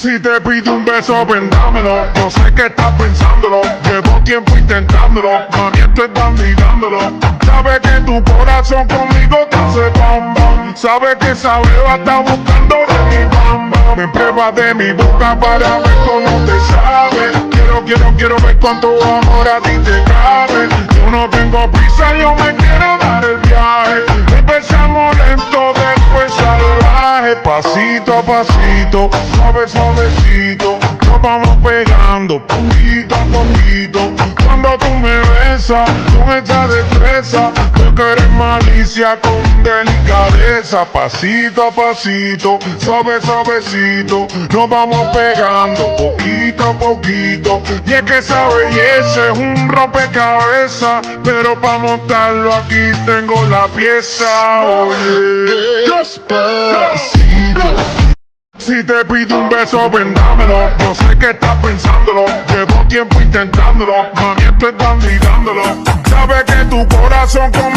Si te pido un beso, ven dámelo. No sé qué estás pensándolo. Llevo tiempo intentándolo. Mami, estoy dándolo. Sabes que tu corazón conmigo te hace bam bam. Sabes que esa beba está buscando de mi bam bam. Me prueba de mi boca para ver cómo te sabe. Quiero ver cuánto amor a ti te cabe. Yo no tengo prisa, yo me quiero dar el viaje. Empezamos lento, después salvaje. Pasito a pasito, suavecito. Nos vamos pegando poquito a poquito. Cuando tú me besas con esa destreza, tú que eres malicia con delicadeza. Pasito a pasito, suavecito. Nos vamos pegando poquito a poquito. Y es que esa belleza es un rompecabezas, pero para montarlo aquí tengo la pieza. Oye, despacito. Si te pido un beso, ven dámelo. No sé qué estás pensándolo. Llevo tiempo intentándolo. Mami, estoy dándolo. Sabes que tu corazón conmigo